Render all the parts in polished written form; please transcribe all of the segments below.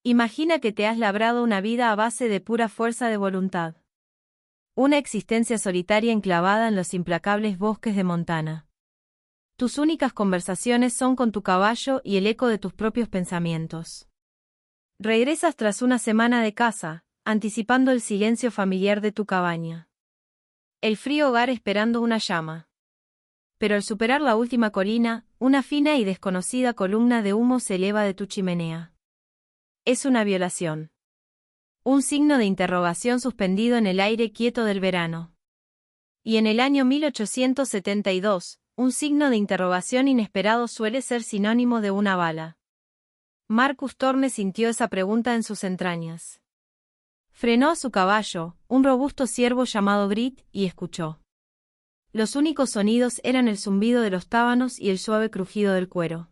Imagina que te has labrado una vida a base de pura fuerza de voluntad. Una existencia solitaria enclavada en los implacables bosques de Montana. Tus únicas conversaciones son con tu caballo y el eco de tus propios pensamientos. Regresas tras una semana de caza, anticipando el silencio familiar de tu cabaña. El frío hogar esperando una llama. Pero al superar la última colina, una fina y desconocida columna de humo se eleva de tu chimenea. Es una violación. Un signo de interrogación suspendido en el aire quieto del verano. Y en el año 1872, un signo de interrogación inesperado suele ser sinónimo de una bala. Marcus Thorne sintió esa pregunta en sus entrañas. Frenó a su caballo, un robusto ciervo llamado Grit, y escuchó. Los únicos sonidos eran el zumbido de los tábanos y el suave crujido del cuero.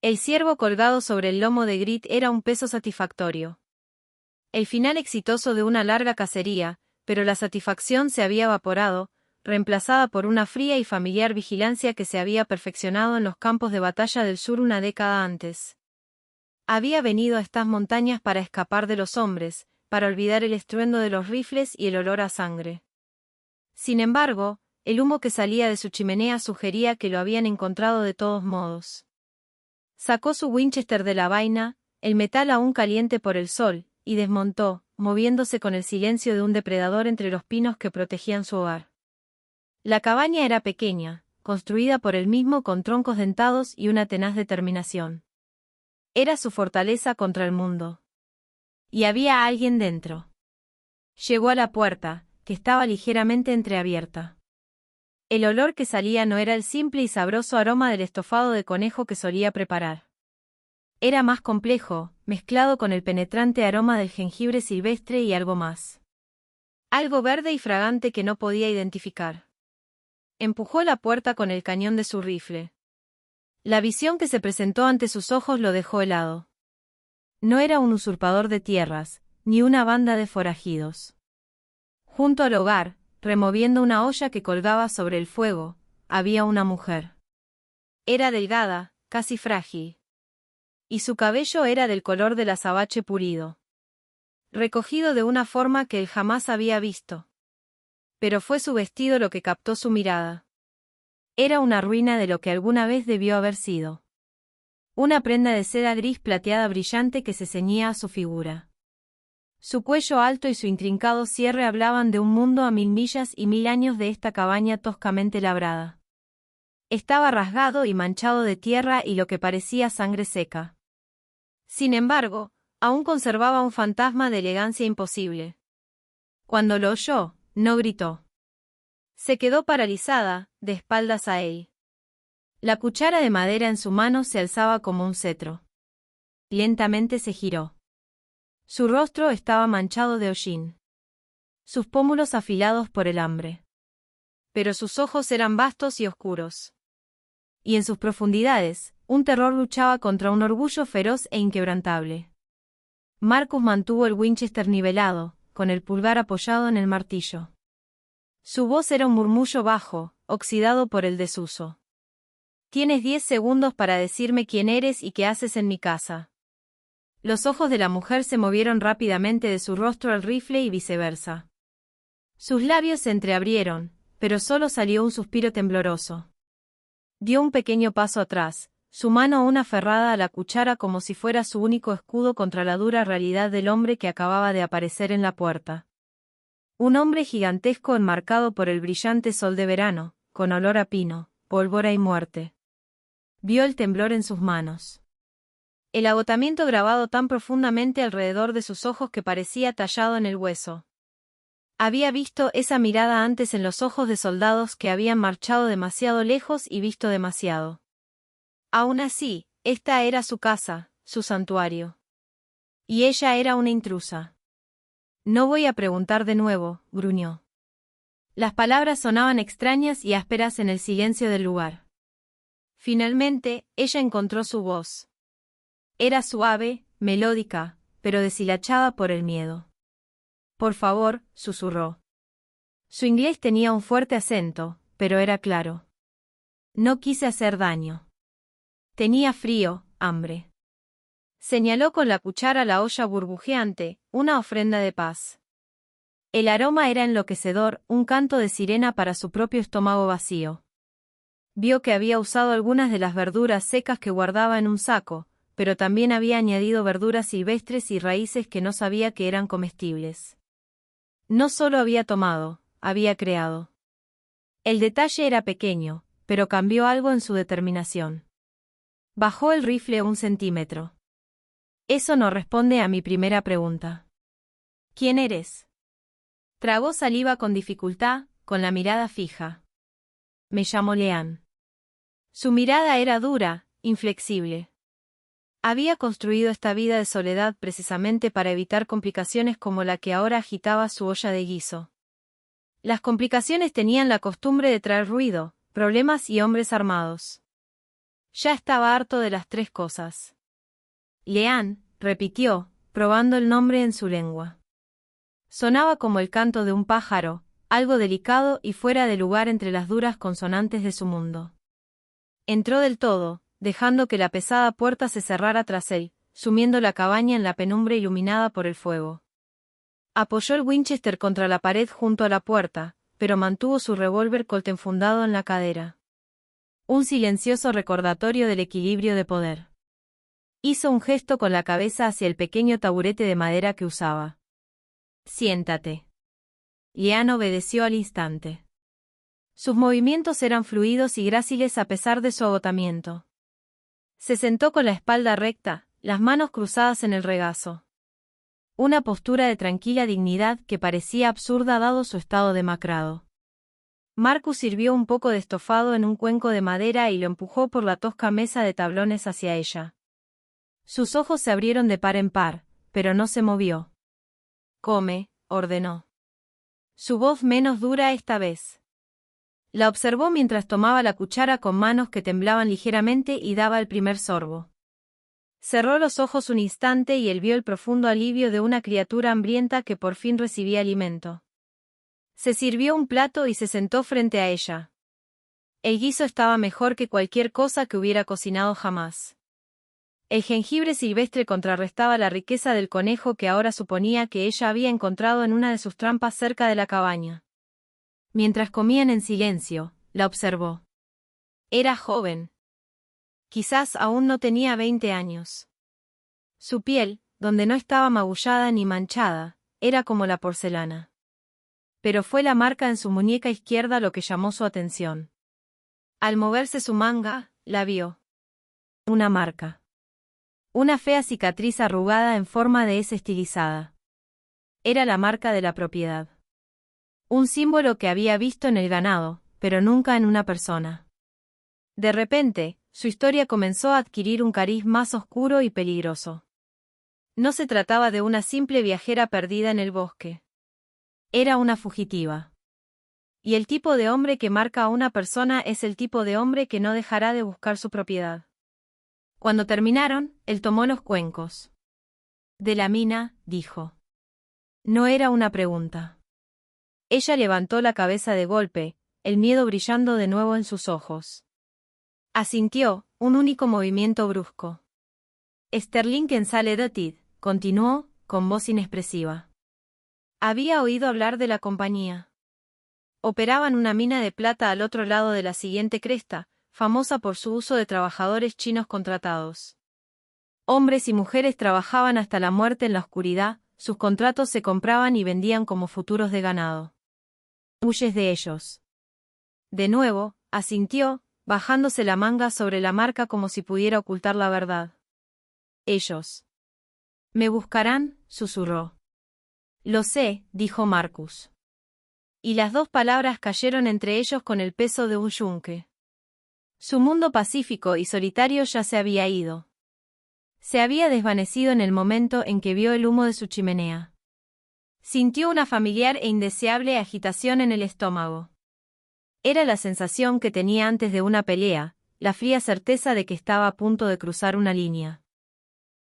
El ciervo colgado sobre el lomo de Grit era un peso satisfactorio. El final exitoso de una larga cacería, pero la satisfacción se había evaporado, reemplazada por una fría y familiar vigilancia que se había perfeccionado en los campos de batalla del sur una década antes. Había venido a estas montañas para escapar de los hombres, para olvidar el estruendo de los rifles y el olor a sangre. Sin embargo, el humo que salía de su chimenea sugería que lo habían encontrado de todos modos. Sacó su Winchester de la vaina, el metal aún caliente por el sol, y desmontó, moviéndose con el silencio de un depredador entre los pinos que protegían su hogar. La cabaña era pequeña, construida por él mismo con troncos dentados y una tenaz determinación. Era su fortaleza contra el mundo. Y había alguien dentro. Llegó a la puerta, que estaba ligeramente entreabierta. El olor que salía no era el simple y sabroso aroma del estofado de conejo que solía preparar. Era más complejo, mezclado con el penetrante aroma del jengibre silvestre y algo más. Algo verde y fragante que no podía identificar. Empujó la puerta con el cañón de su rifle. La visión que se presentó ante sus ojos lo dejó helado. No era un usurpador de tierras, ni una banda de forajidos. Junto al hogar, removiendo una olla que colgaba sobre el fuego, había una mujer. Era delgada, casi frágil. Y su cabello era del color del azabache pulido. Recogido de una forma que él jamás había visto. Pero fue su vestido lo que captó su mirada. Era una ruina de lo que alguna vez debió haber sido. Una prenda de seda gris plateada brillante que se ceñía a su figura. Su cuello alto y su intrincado cierre hablaban de un mundo a 1000 millas y 1000 años de esta cabaña toscamente labrada. Estaba rasgado y manchado de tierra y lo que parecía sangre seca. Sin embargo, aún conservaba un fantasma de elegancia imposible. Cuando lo oyó, no gritó. Se quedó paralizada, de espaldas a él. La cuchara de madera en su mano se alzaba como un cetro. Lentamente se giró. Su rostro estaba manchado de hollín. Sus pómulos afilados por el hambre. Pero sus ojos eran vastos y oscuros. Y en sus profundidades, un terror luchaba contra un orgullo feroz e inquebrantable. Marcus mantuvo el Winchester nivelado, con el pulgar apoyado en el martillo. Su voz era un murmullo bajo, oxidado por el desuso. Tienes 10 segundos para decirme quién eres y qué haces en mi casa. Los ojos de la mujer se movieron rápidamente de su rostro al rifle y viceversa. Sus labios se entreabrieron, pero solo salió un suspiro tembloroso. Dio un pequeño paso atrás, su mano aún aferrada a la cuchara como si fuera su único escudo contra la dura realidad del hombre que acababa de aparecer en la puerta. Un hombre gigantesco enmarcado por el brillante sol de verano, con olor a pino, pólvora y muerte. Vio el temblor en sus manos. El agotamiento grabado tan profundamente alrededor de sus ojos que parecía tallado en el hueso. Había visto esa mirada antes en los ojos de soldados que habían marchado demasiado lejos y visto demasiado. Aún así, esta era su casa, su santuario. Y ella era una intrusa. No voy a preguntar de nuevo, gruñó. Las palabras sonaban extrañas y ásperas en el silencio del lugar. Finalmente, ella encontró su voz. Era suave, melódica, pero deshilachada por el miedo. Por favor, susurró. Su inglés tenía un fuerte acento, pero era claro. No quise hacer daño. Tenía frío, hambre. Señaló con la cuchara la olla burbujeante, una ofrenda de paz. El aroma era enloquecedor, un canto de sirena para su propio estómago vacío. Vio que había usado algunas de las verduras secas que guardaba en un saco, pero también había añadido verduras silvestres y raíces que no sabía que eran comestibles. No solo había tomado, había creado. El detalle era pequeño, pero cambió algo en su determinación. Bajó el rifle 1 centímetro. Eso no responde a mi primera pregunta. ¿Quién eres? Tragó saliva con dificultad, con la mirada fija. Me llamo Leanne. Su mirada era dura, inflexible. Había construido esta vida de soledad precisamente para evitar complicaciones como la que ahora agitaba su olla de guiso. Las complicaciones tenían la costumbre de traer ruido, problemas y hombres armados. Ya estaba harto de las tres cosas. Leanne, repitió, probando el nombre en su lengua. Sonaba como el canto de un pájaro, algo delicado y fuera de lugar entre las duras consonantes de su mundo. Entró del todo, dejando que la pesada puerta se cerrara tras él, sumiendo la cabaña en la penumbra iluminada por el fuego. Apoyó el Winchester contra la pared junto a la puerta, pero mantuvo su revólver Colt enfundado en la cadera. Un silencioso recordatorio del equilibrio de poder. Hizo un gesto con la cabeza hacia el pequeño taburete de madera que usaba. Siéntate. Leanne obedeció al instante. Sus movimientos eran fluidos y gráciles a pesar de su agotamiento. Se sentó con la espalda recta, las manos cruzadas en el regazo. Una postura de tranquila dignidad que parecía absurda dado su estado demacrado. Marcus sirvió un poco de estofado en un cuenco de madera y lo empujó por la tosca mesa de tablones hacia ella. Sus ojos se abrieron de par en par, pero no se movió. Come, ordenó. Su voz menos dura esta vez. La observó mientras tomaba la cuchara con manos que temblaban ligeramente y daba el primer sorbo. Cerró los ojos un instante y él vio el profundo alivio de una criatura hambrienta que por fin recibía alimento. Se sirvió un plato y se sentó frente a ella. El guiso estaba mejor que cualquier cosa que hubiera cocinado jamás. El jengibre silvestre contrarrestaba la riqueza del conejo que ahora suponía que ella había encontrado en una de sus trampas cerca de la cabaña. Mientras comían en silencio, la observó. Era joven. Quizás aún no tenía 20 años. Su piel, donde no estaba magullada ni manchada, era como la porcelana. Pero fue la marca en su muñeca izquierda lo que llamó su atención. Al moverse su manga, la vio. Una marca. Una fea cicatriz arrugada en forma de S estilizada. Era la marca de la propiedad. Un símbolo que había visto en el ganado, pero nunca en una persona. De repente, su historia comenzó a adquirir un cariz más oscuro y peligroso. No se trataba de una simple viajera perdida en el bosque. Era una fugitiva. Y el tipo de hombre que marca a una persona es el tipo de hombre que no dejará de buscar su propiedad. Cuando terminaron, él tomó los cuencos. De la mina, dijo. No era una pregunta. Ella levantó la cabeza de golpe, el miedo brillando de nuevo en sus ojos. Asintió, un único movimiento brusco. Sterling Consolidated, continuó, con voz inexpresiva. Había oído hablar de la compañía. Operaban una mina de plata al otro lado de la siguiente cresta, famosa por su uso de trabajadores chinos contratados. Hombres y mujeres trabajaban hasta la muerte en la oscuridad, sus contratos se compraban y vendían como futuros de ganado. Huyes de ellos. De nuevo, asintió, bajándose la manga sobre la marca como si pudiera ocultar la verdad. Ellos. Me buscarán, susurró. Lo sé, dijo Marcus. Y las dos palabras cayeron entre ellos con el peso de un yunque. Su mundo pacífico y solitario ya se había ido. Se había desvanecido en el momento en que vio el humo de su chimenea. Sintió una familiar e indeseable agitación en el estómago. Era la sensación que tenía antes de una pelea, la fría certeza de que estaba a punto de cruzar una línea.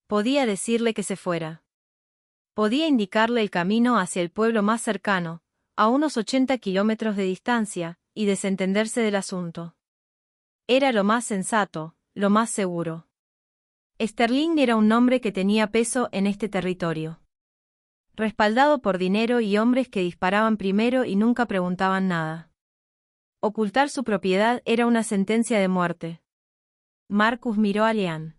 Podía decirle que se fuera. Podía indicarle el camino hacia el pueblo más cercano, a unos 80 kilómetros de distancia, y desentenderse del asunto. Era lo más sensato, lo más seguro. Sterling era un nombre que tenía peso en este territorio. Respaldado por dinero y hombres que disparaban primero y nunca preguntaban nada. Ocultar su propiedad era una sentencia de muerte. Marcus miró a Leanne.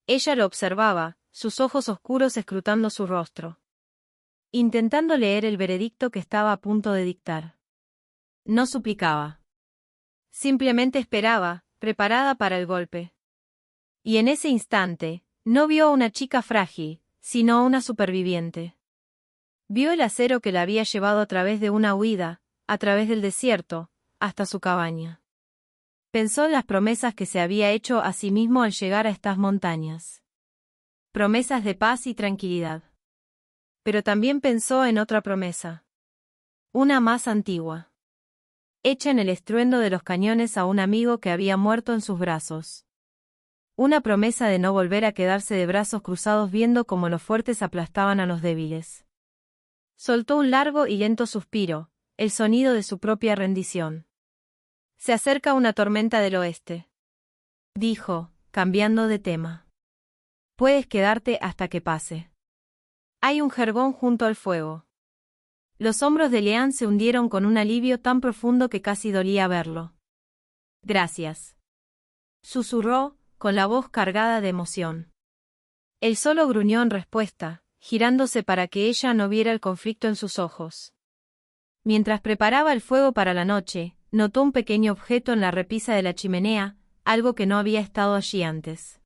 Ella lo observaba, sus ojos oscuros escrutando su rostro, intentando leer el veredicto que estaba a punto de dictar. No suplicaba. Simplemente esperaba, preparada para el golpe. Y en ese instante, no vio a una chica frágil, sino a una superviviente. Vio el acero que la había llevado a través de una huida, a través del desierto, hasta su cabaña. Pensó en las promesas que se había hecho a sí mismo al llegar a estas montañas. Promesas de paz y tranquilidad. Pero también pensó en otra promesa. Una más antigua. Hecha en el estruendo de los cañones a un amigo que había muerto en sus brazos. Una promesa de no volver a quedarse de brazos cruzados viendo cómo los fuertes aplastaban a los débiles. Soltó un largo y lento suspiro, el sonido de su propia rendición. Se acerca una tormenta del oeste. Dijo, cambiando de tema. Puedes quedarte hasta que pase. Hay un jergón junto al fuego. Los hombros de Leanne se hundieron con un alivio tan profundo que casi dolía verlo. Gracias. Susurró, con la voz cargada de emoción. Él solo gruñó en respuesta, girándose para que ella no viera el conflicto en sus ojos. Mientras preparaba el fuego para la noche, notó un pequeño objeto en la repisa de la chimenea, algo que no había estado allí antes.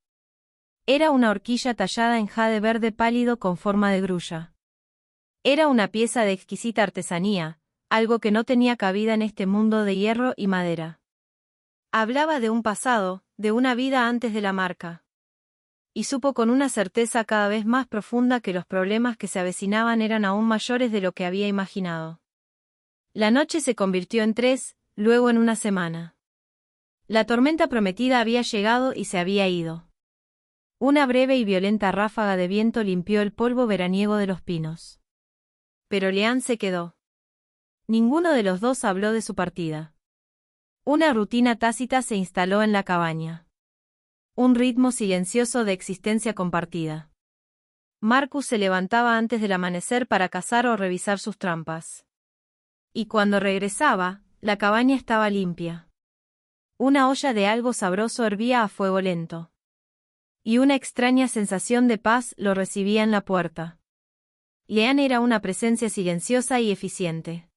Era una horquilla tallada en jade verde pálido con forma de grulla. Era una pieza de exquisita artesanía, algo que no tenía cabida en este mundo de hierro y madera. Hablaba de un pasado, de una vida antes de la marca. Y supo con una certeza cada vez más profunda que los problemas que se avecinaban eran aún mayores de lo que había imaginado. La noche se convirtió en 3, luego en una semana. La tormenta prometida había llegado y se había ido. Una breve y violenta ráfaga de viento limpió el polvo veraniego de los pinos. Pero Leanne se quedó. Ninguno de los dos habló de su partida. Una rutina tácita se instaló en la cabaña. Un ritmo silencioso de existencia compartida. Marcus se levantaba antes del amanecer para cazar o revisar sus trampas. Y cuando regresaba, la cabaña estaba limpia. Una olla de algo sabroso hervía a fuego lento. Y una extraña sensación de paz lo recibía en la puerta. Leanne era una presencia silenciosa y eficiente.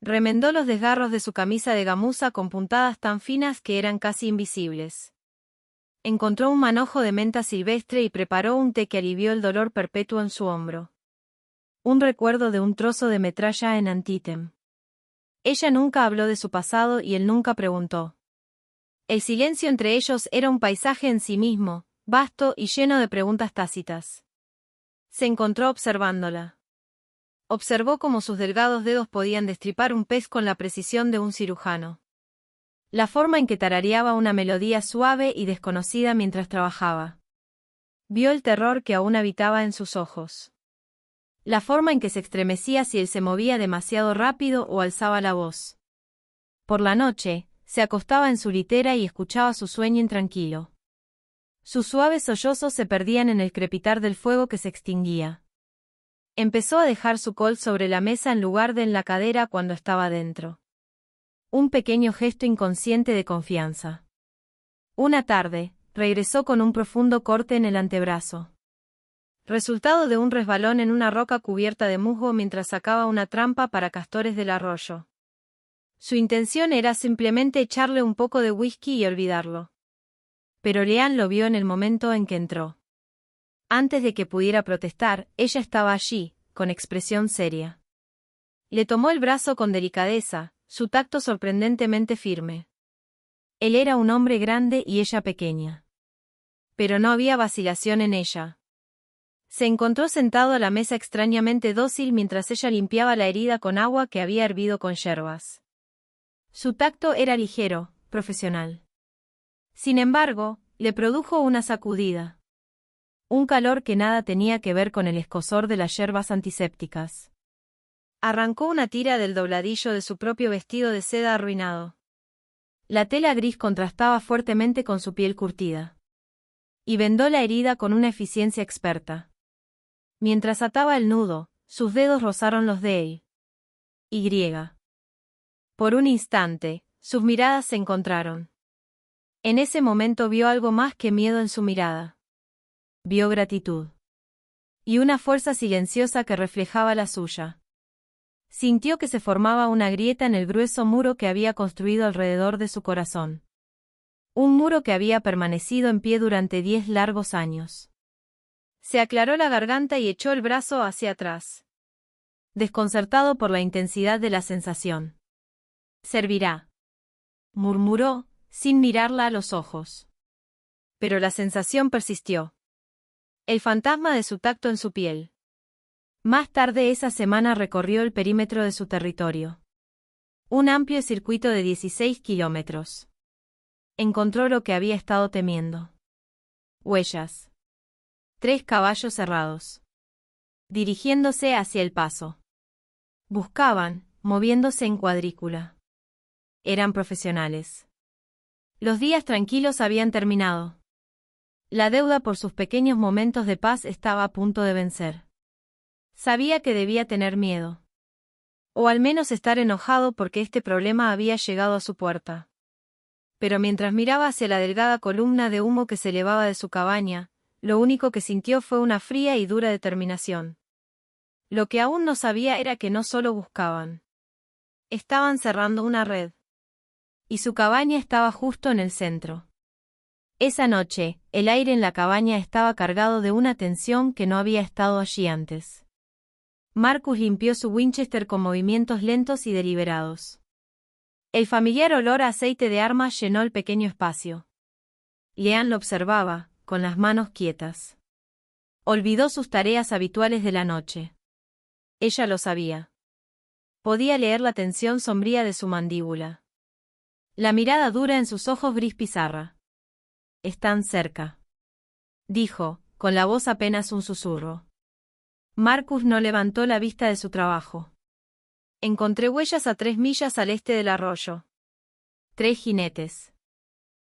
Remendó los desgarros de su camisa de gamuza con puntadas tan finas que eran casi invisibles. Encontró un manojo de menta silvestre y preparó un té que alivió el dolor perpetuo en su hombro. Un recuerdo de un trozo de metralla en Antietam. Ella nunca habló de su pasado y él nunca preguntó. El silencio entre ellos era un paisaje en sí mismo, vasto y lleno de preguntas tácitas. Se encontró observándola. Observó cómo sus delgados dedos podían destripar un pez con la precisión de un cirujano. La forma en que tarareaba una melodía suave y desconocida mientras trabajaba. Vio el terror que aún habitaba en sus ojos. La forma en que se estremecía si él se movía demasiado rápido o alzaba la voz. Por la noche, se acostaba en su litera y escuchaba su sueño intranquilo. Sus suaves sollozos se perdían en el crepitar del fuego que se extinguía. Empezó a dejar su col sobre la mesa en lugar de en la cadera cuando estaba dentro. Un pequeño gesto inconsciente de confianza. Una tarde, regresó con un profundo corte en el antebrazo. Resultado de un resbalón en una roca cubierta de musgo mientras sacaba una trampa para castores del arroyo. Su intención era simplemente echarle un poco de whisky y olvidarlo. Pero Leanne lo vio en el momento en que entró. Antes de que pudiera protestar, ella estaba allí, con expresión seria. Le tomó el brazo con delicadeza, su tacto sorprendentemente firme. Él era un hombre grande y ella pequeña. Pero no había vacilación en ella. Se encontró sentado a la mesa extrañamente dócil mientras ella limpiaba la herida con agua que había hervido con yerbas. Su tacto era ligero, profesional. Sin embargo, le produjo una sacudida. Un calor que nada tenía que ver con el escozor de las yerbas antisépticas. Arrancó una tira del dobladillo de su propio vestido de seda arruinado. La tela gris contrastaba fuertemente con su piel curtida. y vendó la herida con una eficiencia experta. Mientras ataba el nudo, sus dedos rozaron los de él. Y. Por un instante, sus miradas se encontraron. En ese momento vio algo más que miedo en su mirada. Vio gratitud. Y una fuerza silenciosa que reflejaba la suya. Sintió que se formaba una grieta en el grueso muro que había construido alrededor de su corazón. Un muro que había permanecido en pie durante 10 largos años. Se aclaró la garganta y echó el brazo hacia atrás. Desconcertado por la intensidad de la sensación. «Servirá», murmuró, sin mirarla a los ojos. Pero la sensación persistió. El fantasma de su tacto en su piel. Más tarde esa semana recorrió el perímetro de su territorio. Un amplio circuito de 16 kilómetros. Encontró lo que había estado temiendo. Huellas. 3 caballos cerrados. Dirigiéndose hacia el paso. Buscaban, moviéndose en cuadrícula. Eran profesionales. Los días tranquilos habían terminado. La deuda por sus pequeños momentos de paz estaba a punto de vencer. Sabía que debía tener miedo. O al menos estar enojado porque este problema había llegado a su puerta. Pero mientras miraba hacia la delgada columna de humo que se elevaba de su cabaña, lo único que sintió fue una fría y dura determinación. Lo que aún no sabía era que no solo buscaban. Estaban cerrando una red. Y su cabaña estaba justo en el centro. Esa noche, el aire en la cabaña estaba cargado de una tensión que no había estado allí antes. Marcus limpió su Winchester con movimientos lentos y deliberados. El familiar olor a aceite de armas llenó el pequeño espacio. Leanne lo observaba, con las manos quietas. Olvidó sus tareas habituales de la noche. Ella lo sabía. Podía leer la tensión sombría de su mandíbula. La mirada dura en sus ojos gris pizarra. «Están cerca», dijo, con la voz apenas un susurro. Marcus no levantó la vista de su trabajo. Encontré huellas a 3 millas al este del arroyo. 3 jinetes.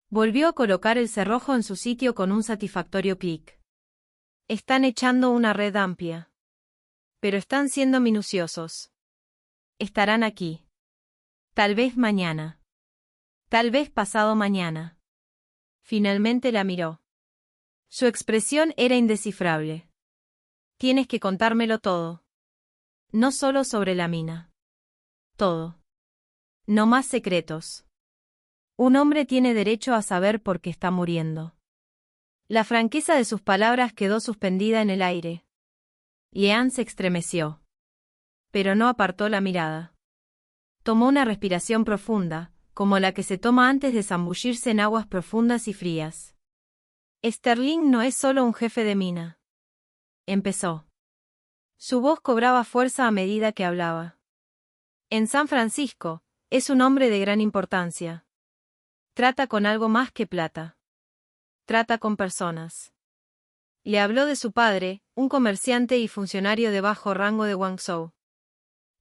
Volvió a colocar el cerrojo en su sitio con un satisfactorio clic. Están echando una red amplia. Pero están siendo minuciosos. Estarán aquí. Tal vez mañana. Tal vez pasado mañana. Finalmente la miró. Su expresión era indescifrable. Tienes que contármelo todo. No solo sobre la mina. Todo. No más secretos. Un hombre tiene derecho a saber por qué está muriendo. La franqueza de sus palabras quedó suspendida en el aire. Leanne se estremeció. Pero no apartó la mirada. Tomó una respiración profunda, como la que se toma antes de zambullirse en aguas profundas y frías. Sterling no es solo un jefe de mina. Empezó. Su voz cobraba fuerza a medida que hablaba. En San Francisco, es un hombre de gran importancia. Trata con algo más que plata. Trata con personas. Le habló de su padre, un comerciante y funcionario de bajo rango de Guangzhou,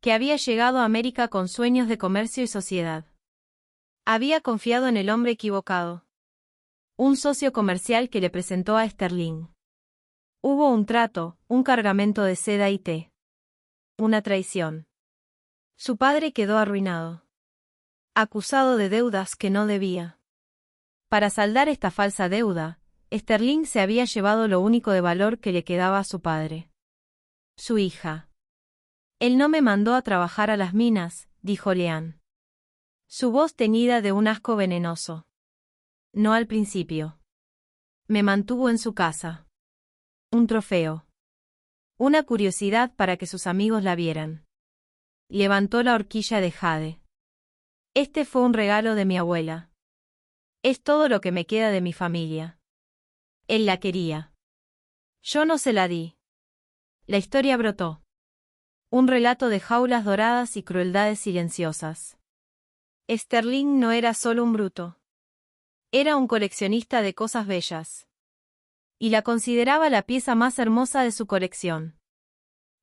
que había llegado a América con sueños de comercio y sociedad. Había confiado en el hombre equivocado. Un socio comercial que le presentó a Sterling. Hubo un trato, un cargamento de seda y té. Una traición. Su padre quedó arruinado. Acusado de deudas que no debía. Para saldar esta falsa deuda, Sterling se había llevado lo único de valor que le quedaba a su padre. Su hija. Él no me mandó a trabajar a las minas, dijo Leanne. Su voz teñida de un asco venenoso. No al principio. Me mantuvo en su casa. Un trofeo. Una curiosidad para que sus amigos la vieran. Levantó la horquilla de jade. Este fue un regalo de mi abuela. Es todo lo que me queda de mi familia. Él la quería. Yo no se la di. La historia brotó. Un relato de jaulas doradas y crueldades silenciosas. Sterling no era solo un bruto. Era un coleccionista de cosas bellas. Y la consideraba la pieza más hermosa de su colección.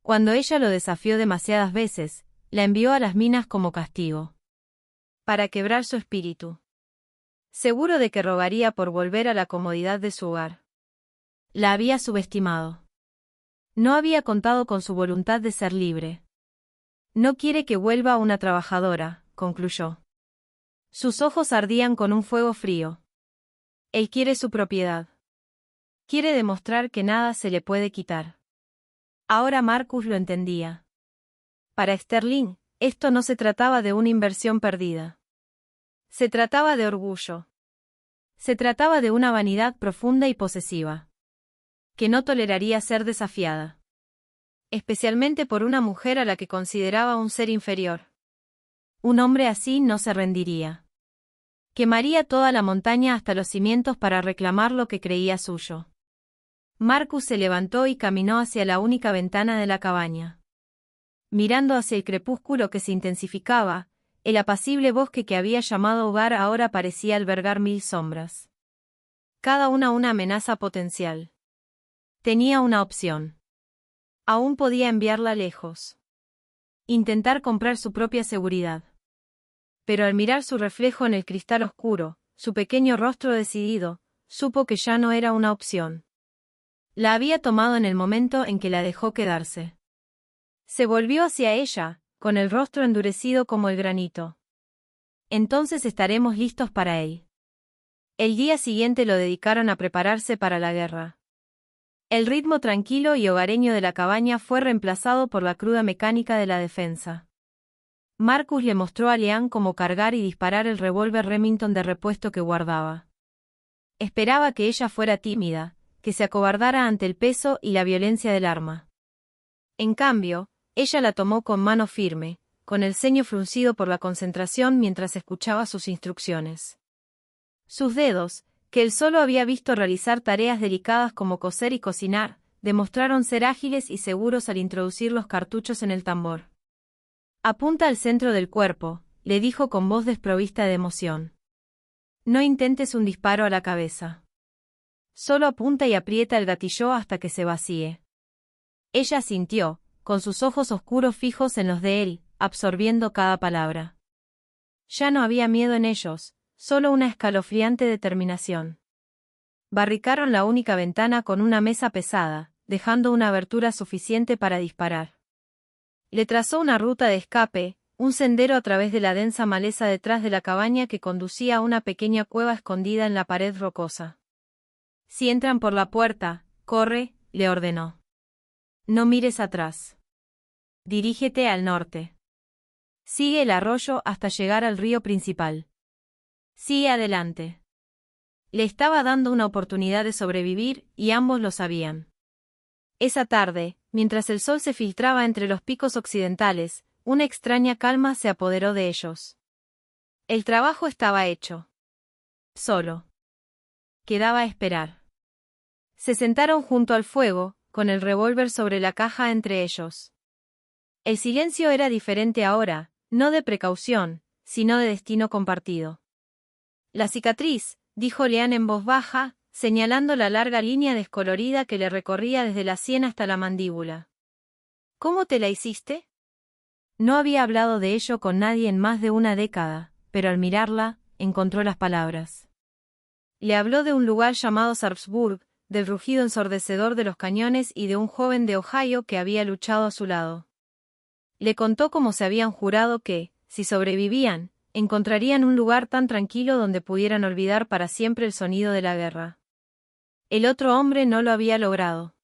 Cuando ella lo desafió demasiadas veces, la envió a las minas como castigo. Para quebrar su espíritu. Seguro de que rogaría por volver a la comodidad de su hogar. La había subestimado. No había contado con su voluntad de ser libre. No quiere que vuelva una trabajadora, concluyó. Sus ojos ardían con un fuego frío. Él quiere su propiedad. Quiere demostrar que nada se le puede quitar. Ahora Marcus lo entendía. Para Sterling, esto no se trataba de una inversión perdida. Se trataba de orgullo. Se trataba de una vanidad profunda y posesiva, que no toleraría ser desafiada. Especialmente por una mujer a la que consideraba un ser inferior. Un hombre así no se rendiría. Quemaría toda la montaña hasta los cimientos para reclamar lo que creía suyo. Marcus se levantó y caminó hacia la única ventana de la cabaña. Mirando hacia el crepúsculo que se intensificaba, el apacible bosque que había llamado hogar ahora parecía albergar 1000 sombras. Cada una amenaza potencial. Tenía una opción. Aún podía enviarla lejos. Intentar comprar su propia seguridad. Pero al mirar su reflejo en el cristal oscuro, su pequeño rostro decidido, supo que ya no era una opción. La había tomado en el momento en que la dejó quedarse. Se volvió hacia ella, con el rostro endurecido como el granito. Entonces estaremos listos para él. El día siguiente lo dedicaron a prepararse para la guerra. El ritmo tranquilo y hogareño de la cabaña fue reemplazado por la cruda mecánica de la defensa. Marcus le mostró a Leanne cómo cargar y disparar el revólver Remington de repuesto que guardaba. Esperaba que ella fuera tímida, que se acobardara ante el peso y la violencia del arma. En cambio, ella la tomó con mano firme, con el ceño fruncido por la concentración mientras escuchaba sus instrucciones. Sus dedos, que él solo había visto realizar tareas delicadas como coser y cocinar, demostraron ser ágiles y seguros al introducir los cartuchos en el tambor. Apunta al centro del cuerpo, le dijo con voz desprovista de emoción. No intentes un disparo a la cabeza. Solo apunta y aprieta el gatillo hasta que se vacíe. Ella asintió, con sus ojos oscuros fijos en los de él, absorbiendo cada palabra. Ya no había miedo en ellos, solo una escalofriante determinación. Barricaron la única ventana con una mesa pesada, dejando una abertura suficiente para disparar. Le trazó una ruta de escape, un sendero a través de la densa maleza detrás de la cabaña que conducía a una pequeña cueva escondida en la pared rocosa. Si entran por la puerta, corre, le ordenó. No mires atrás. Dirígete al norte. Sigue el arroyo hasta llegar al río principal. Sigue adelante. Le estaba dando una oportunidad de sobrevivir, y ambos lo sabían. Esa tarde, mientras el sol se filtraba entre los picos occidentales, una extraña calma se apoderó de ellos. El trabajo estaba hecho. Solo. Quedaba esperar. Se sentaron junto al fuego, con el revólver sobre la caja entre ellos. El silencio era diferente ahora, no de precaución, sino de destino compartido. La cicatriz, dijo Leanne en voz baja, señalando la larga línea descolorida que le recorría desde la sien hasta la mandíbula. ¿Cómo te la hiciste? No había hablado de ello con nadie en más de una década, pero al mirarla, encontró las palabras. Le habló de un lugar llamado Sharpsburg, del rugido ensordecedor de los cañones y de un joven de Ohio que había luchado a su lado. Le contó cómo se habían jurado que, si sobrevivían, encontrarían un lugar tan tranquilo donde pudieran olvidar para siempre el sonido de la guerra. El otro hombre no lo había logrado.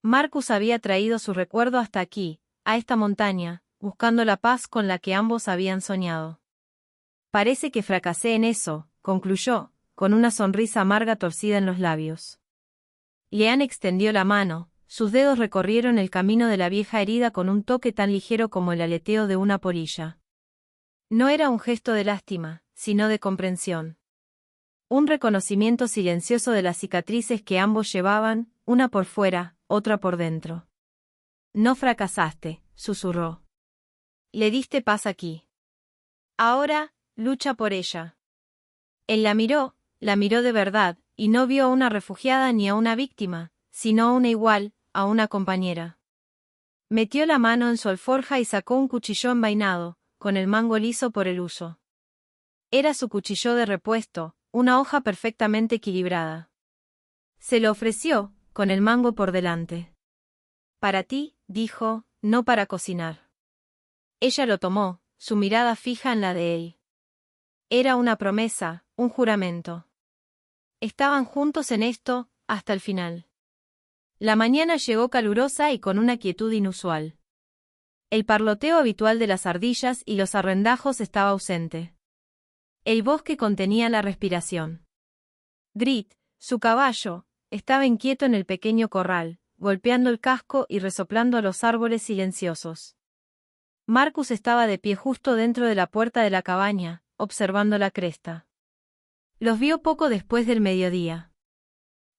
Marcus había traído su recuerdo hasta aquí, a esta montaña, buscando la paz con la que ambos habían soñado. Parece que fracasé en eso, concluyó, con una sonrisa amarga torcida en los labios. Leanne extendió la mano, sus dedos recorrieron el camino de la vieja herida con un toque tan ligero como el aleteo de una polilla. No era un gesto de lástima, sino de comprensión. Un reconocimiento silencioso de las cicatrices que ambos llevaban, una por fuera, otra por dentro. No fracasaste, susurró. Le diste paz aquí. Ahora, lucha por ella. Él la miró de verdad, y no vio a una refugiada ni a una víctima, sino a una igual, a una compañera. Metió la mano en su alforja y sacó un cuchillo envainado, con el mango liso por el uso. Era su cuchillo de repuesto, una hoja perfectamente equilibrada. Se lo ofreció, con el mango por delante. Para ti, dijo, no para cocinar. Ella lo tomó, su mirada fija en la de él. Era una promesa, un juramento. Estaban juntos en esto, hasta el final. La mañana llegó calurosa y con una quietud inusual. El parloteo habitual de las ardillas y los arrendajos estaba ausente. El bosque contenía la respiración. Grit, su caballo, estaba inquieto en el pequeño corral, golpeando el casco y resoplando a los árboles silenciosos. Marcus estaba de pie justo dentro de la puerta de la cabaña, observando la cresta. Los vio poco después del mediodía.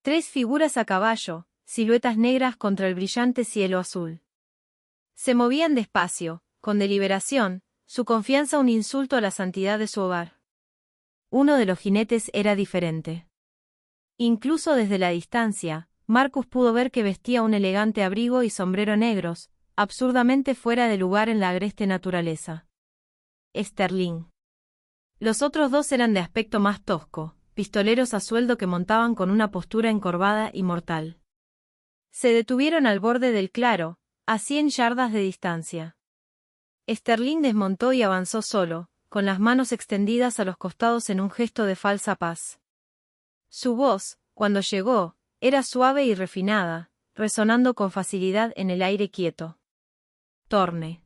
3 figuras a caballo, siluetas negras contra el brillante cielo azul. Se movían despacio, con deliberación, su confianza un insulto a la santidad de su hogar. Uno de los jinetes era diferente. Incluso desde la distancia, Marcus pudo ver que vestía un elegante abrigo y sombrero negros, absurdamente fuera de lugar en la agreste naturaleza. Sterling. Los otros 2 eran de aspecto más tosco, pistoleros a sueldo que montaban con una postura encorvada y mortal. Se detuvieron al borde del claro, a 100 yardas de distancia. Sterling desmontó y avanzó solo, con las manos extendidas a los costados en un gesto de falsa paz. Su voz, cuando llegó, era suave y refinada, resonando con facilidad en el aire quieto. Thorne.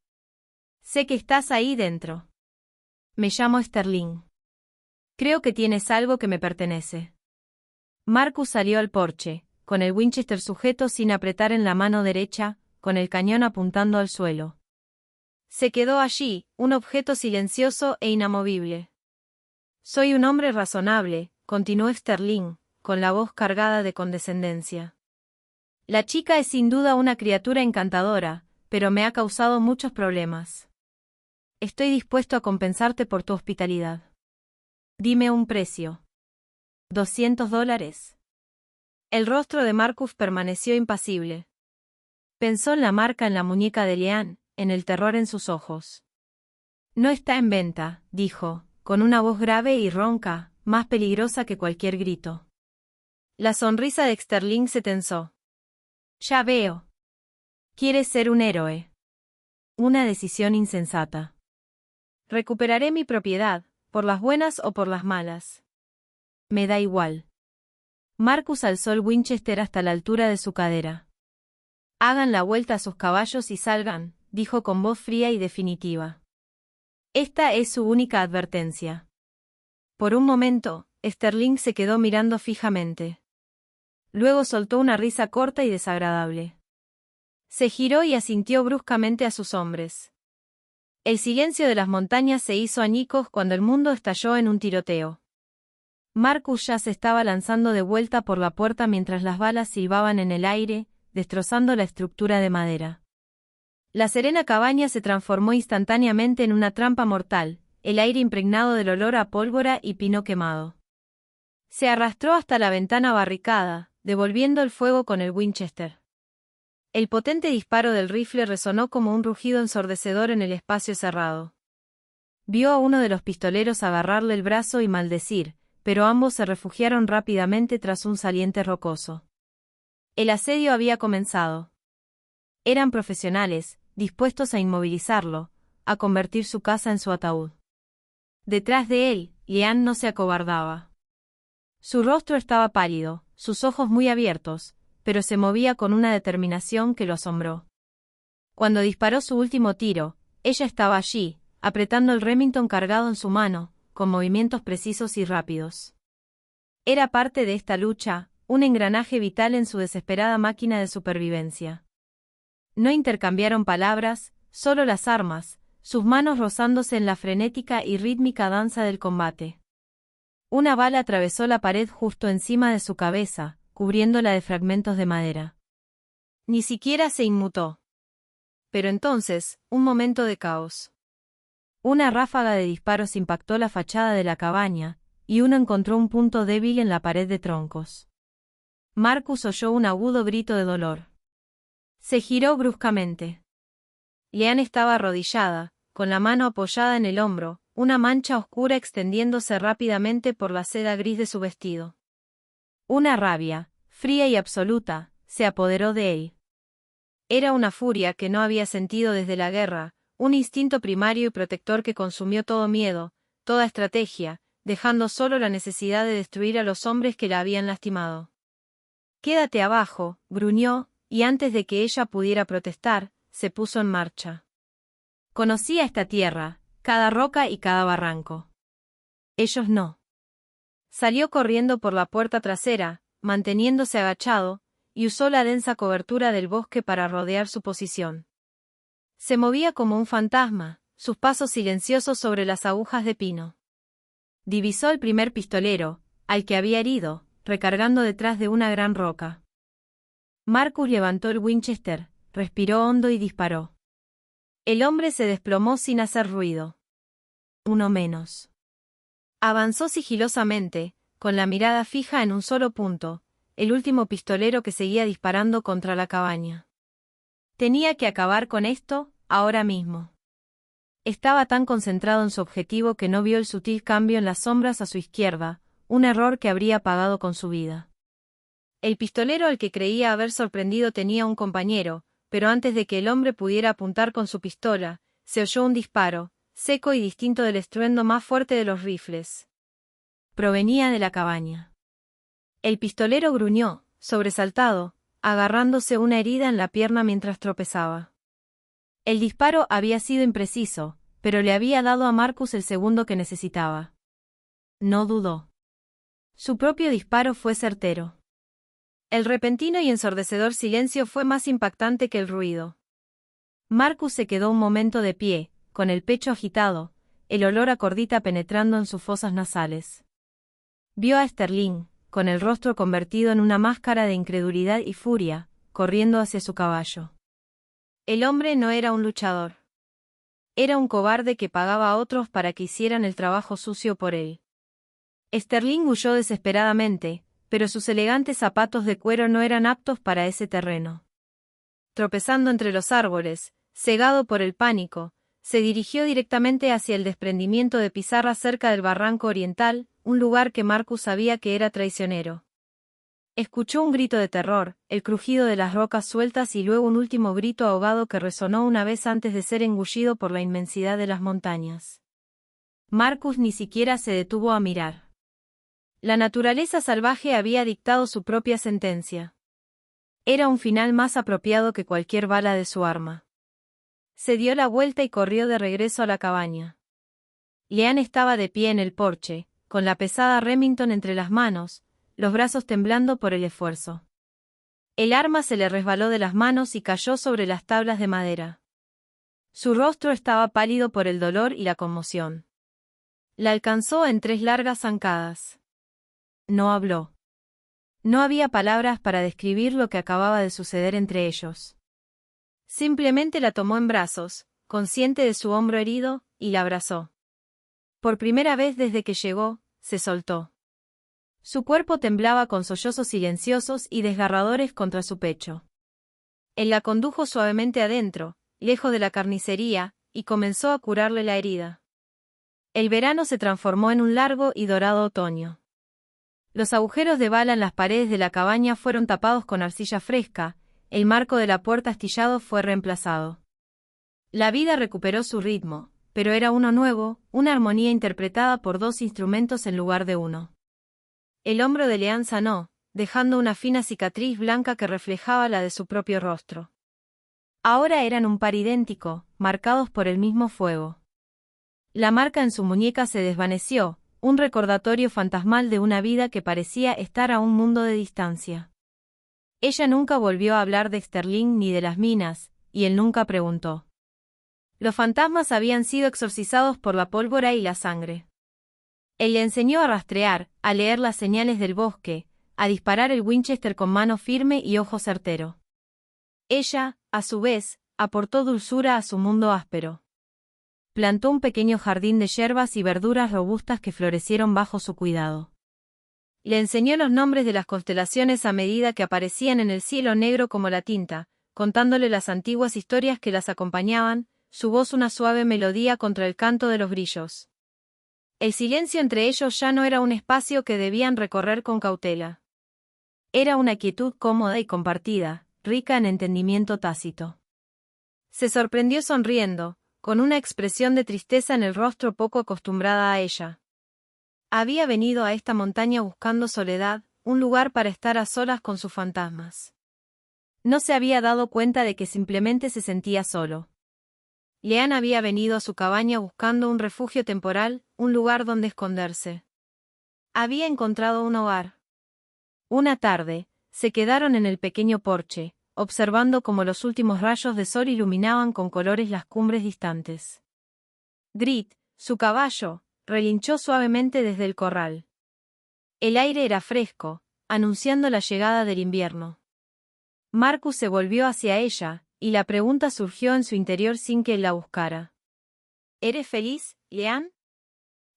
Sé que estás ahí dentro. Me llamo Sterling. Creo que tienes algo que me pertenece. Marcus salió al porche, con el Winchester sujeto sin apretar en la mano derecha, con el cañón apuntando al suelo. Se quedó allí, un objeto silencioso e inamovible. Soy un hombre razonable, continuó Sterling, con la voz cargada de condescendencia. La chica es sin duda una criatura encantadora, pero me ha causado muchos problemas. Estoy dispuesto a compensarte por tu hospitalidad. Dime un precio. $200. El rostro de Marcus permaneció impasible. Pensó en la marca en la muñeca de Leanne, en el terror en sus ojos. No está en venta, dijo, con una voz grave y ronca, más peligrosa que cualquier grito. La sonrisa de Sterling se tensó. Ya veo. Quieres ser un héroe. Una decisión insensata. Recuperaré mi propiedad, por las buenas o por las malas. Me da igual. Marcus alzó el Winchester hasta la altura de su cadera. Hagan la vuelta a sus caballos y salgan, dijo con voz fría y definitiva. Esta es su única advertencia. Por un momento, Sterling se quedó mirando fijamente. Luego soltó una risa corta y desagradable. Se giró y asintió bruscamente a sus hombres. El silencio de las montañas se hizo añicos cuando el mundo estalló en un tiroteo. Marcus ya se estaba lanzando de vuelta por la puerta mientras las balas silbaban en el aire, destrozando la estructura de madera. La serena cabaña se transformó instantáneamente en una trampa mortal, el aire impregnado del olor a pólvora y pino quemado. Se arrastró hasta la ventana barricada, devolviendo el fuego con el Winchester. El potente disparo del rifle resonó como un rugido ensordecedor en el espacio cerrado. Vio a uno de los pistoleros agarrarle el brazo y maldecir, pero ambos se refugiaron rápidamente tras un saliente rocoso. El asedio había comenzado. Eran profesionales, dispuestos a inmovilizarlo, a convertir su casa en su ataúd. Detrás de él, Leanne no se acobardaba. Su rostro estaba pálido, sus ojos muy abiertos, pero se movía con una determinación que lo asombró. Cuando disparó su último tiro, ella estaba allí, apretando el Remington cargado en su mano, con movimientos precisos y rápidos. Era parte de esta lucha, un engranaje vital en su desesperada máquina de supervivencia. No intercambiaron palabras, solo las armas, sus manos rozándose en la frenética y rítmica danza del combate. Una bala atravesó la pared justo encima de su cabeza, cubriéndola de fragmentos de madera. Ni siquiera se inmutó. Pero entonces, un momento de caos. Una ráfaga de disparos impactó la fachada de la cabaña, y uno encontró un punto débil en la pared de troncos. Marcus oyó un agudo grito de dolor. Se giró bruscamente. Leanne estaba arrodillada, con la mano apoyada en el hombro, una mancha oscura extendiéndose rápidamente por la seda gris de su vestido. Una rabia, fría y absoluta, se apoderó de él. Era una furia que no había sentido desde la guerra, un instinto primario y protector que consumió todo miedo, toda estrategia, dejando solo la necesidad de destruir a los hombres que la habían lastimado. «Quédate abajo», gruñó, y antes de que ella pudiera protestar, se puso en marcha. Conocía esta tierra, cada roca y cada barranco. Ellos no. Salió corriendo por la puerta trasera, manteniéndose agachado, y usó la densa cobertura del bosque para rodear su posición. Se movía como un fantasma, sus pasos silenciosos sobre las agujas de pino. Divisó el primer pistolero, al que había herido, recargando detrás de una gran roca. Marcus levantó el Winchester, respiró hondo y disparó. El hombre se desplomó sin hacer ruido. Uno menos. Avanzó sigilosamente, con la mirada fija en un solo punto, el último pistolero que seguía disparando contra la cabaña. Tenía que acabar con esto, ahora mismo. Estaba tan concentrado en su objetivo que no vio el sutil cambio en las sombras a su izquierda, un error que habría pagado con su vida. El pistolero al que creía haber sorprendido tenía un compañero, pero antes de que el hombre pudiera apuntar con su pistola, se oyó un disparo, seco y distinto del estruendo más fuerte de los rifles. Provenía de la cabaña. El pistolero gruñó, sobresaltado, agarrándose una herida en la pierna mientras tropezaba. El disparo había sido impreciso, pero le había dado a Marcus el segundo que necesitaba. No dudó. Su propio disparo fue certero. El repentino y ensordecedor silencio fue más impactante que el ruido. Marcus se quedó un momento de pie, con el pecho agitado, el olor a cordita penetrando en sus fosas nasales. Vio a Sterling, con el rostro convertido en una máscara de incredulidad y furia, corriendo hacia su caballo. El hombre no era un luchador. Era un cobarde que pagaba a otros para que hicieran el trabajo sucio por él. Sterling huyó desesperadamente, pero sus elegantes zapatos de cuero no eran aptos para ese terreno. Tropezando entre los árboles, cegado por el pánico, se dirigió directamente hacia el desprendimiento de pizarra cerca del barranco oriental, un lugar que Marcus sabía que era traicionero. Escuchó un grito de terror, el crujido de las rocas sueltas y luego un último grito ahogado que resonó una vez antes de ser engullido por la inmensidad de las montañas. Marcus ni siquiera se detuvo a mirar. La naturaleza salvaje había dictado su propia sentencia. Era un final más apropiado que cualquier bala de su arma. Se dio la vuelta y corrió de regreso a la cabaña. Leanne estaba de pie en el porche, con la pesada Remington entre las manos, los brazos temblando por el esfuerzo. El arma se le resbaló de las manos y cayó sobre las tablas de madera. Su rostro estaba pálido por el dolor y la conmoción. La alcanzó en 3 largas zancadas. No habló. No había palabras para describir lo que acababa de suceder entre ellos. Simplemente la tomó en brazos, consciente de su hombro herido, y la abrazó. Por primera vez desde que llegó, se soltó. Su cuerpo temblaba con sollozos silenciosos y desgarradores contra su pecho. Él la condujo suavemente adentro, lejos de la carnicería, y comenzó a curarle la herida. El verano se transformó en un largo y dorado otoño. Los agujeros de bala en las paredes de la cabaña fueron tapados con arcilla fresca, el marco de la puerta astillado fue reemplazado. La vida recuperó su ritmo, pero era uno nuevo, una armonía interpretada por 2 instrumentos en lugar de uno. El hombro de Leanne sanó, dejando una fina cicatriz blanca que reflejaba la de su propio rostro. Ahora eran un par idéntico, marcados por el mismo fuego. La marca en su muñeca se desvaneció, un recordatorio fantasmal de una vida que parecía estar a un mundo de distancia. Ella nunca volvió a hablar de Sterling ni de las minas, y él nunca preguntó. Los fantasmas habían sido exorcizados por la pólvora y la sangre. Él le enseñó a rastrear, a leer las señales del bosque, a disparar el Winchester con mano firme y ojo certero. Ella, a su vez, aportó dulzura a su mundo áspero. Plantó un pequeño jardín de hierbas y verduras robustas que florecieron bajo su cuidado. Le enseñó los nombres de las constelaciones a medida que aparecían en el cielo negro como la tinta, contándole las antiguas historias que las acompañaban, su voz una suave melodía contra el canto de los grillos. El silencio entre ellos ya no era un espacio que debían recorrer con cautela. Era una quietud cómoda y compartida, rica en entendimiento tácito. Se sorprendió sonriendo, con una expresión de tristeza en el rostro poco acostumbrada a ella. Había venido a esta montaña buscando soledad, un lugar para estar a solas con sus fantasmas. No se había dado cuenta de que simplemente se sentía solo. Leanne había venido a su cabaña buscando un refugio temporal, un lugar donde esconderse. Había encontrado un hogar. Una tarde, se quedaron en el pequeño porche, observando cómo los últimos rayos de sol iluminaban con colores las cumbres distantes. Grit, su caballo, relinchó suavemente desde el corral. El aire era fresco, anunciando la llegada del invierno. Marcus se volvió hacia ella, y la pregunta surgió en su interior sin que él la buscara. ¿Eres feliz, Leanne?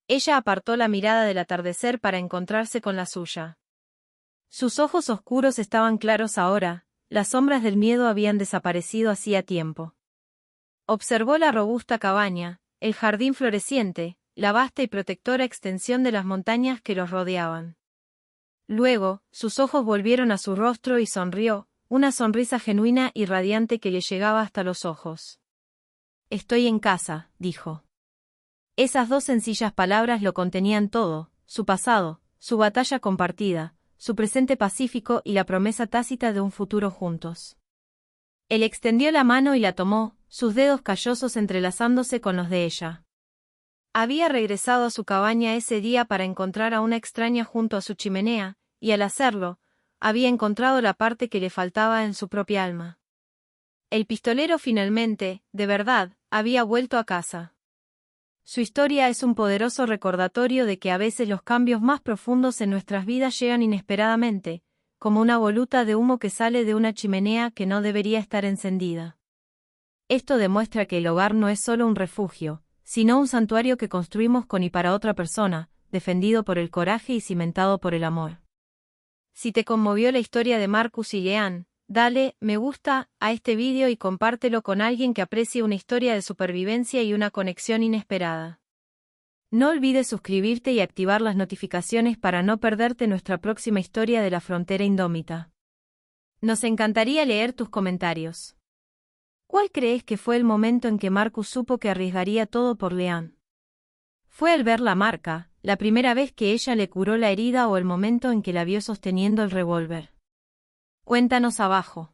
Ella apartó la mirada del atardecer para encontrarse con la suya. Sus ojos oscuros estaban claros ahora, las sombras del miedo habían desaparecido hacía tiempo. Observó la robusta cabaña, el jardín floreciente, la vasta y protectora extensión de las montañas que los rodeaban. Luego, sus ojos volvieron a su rostro y sonrió, una sonrisa genuina y radiante que le llegaba hasta los ojos. «Estoy en casa», dijo. Esas dos sencillas palabras lo contenían todo, su pasado, su batalla compartida, su presente pacífico y la promesa tácita de un futuro juntos. Él extendió la mano y la tomó, sus dedos callosos entrelazándose con los de ella. Había regresado a su cabaña ese día para encontrar a una extraña junto a su chimenea, y al hacerlo, había encontrado la parte que le faltaba en su propia alma. El pistolero finalmente, de verdad, había vuelto a casa. Su historia es un poderoso recordatorio de que a veces los cambios más profundos en nuestras vidas llegan inesperadamente, como una voluta de humo que sale de una chimenea que no debería estar encendida. Esto demuestra que el hogar no es solo un refugio, sino un santuario que construimos con y para otra persona, defendido por el coraje y cimentado por el amor. Si te conmovió la historia de Marcus y Leanne, dale me gusta a este vídeo y compártelo con alguien que aprecie una historia de supervivencia y una conexión inesperada. No olvides suscribirte y activar las notificaciones para no perderte nuestra próxima historia de la frontera indómita. Nos encantaría leer tus comentarios. ¿Cuál crees que fue el momento en que Marcus supo que arriesgaría todo por Leanne? ¿Fue al ver la marca, la primera vez que ella le curó la herida o el momento en que la vio sosteniendo el revólver? Cuéntanos abajo.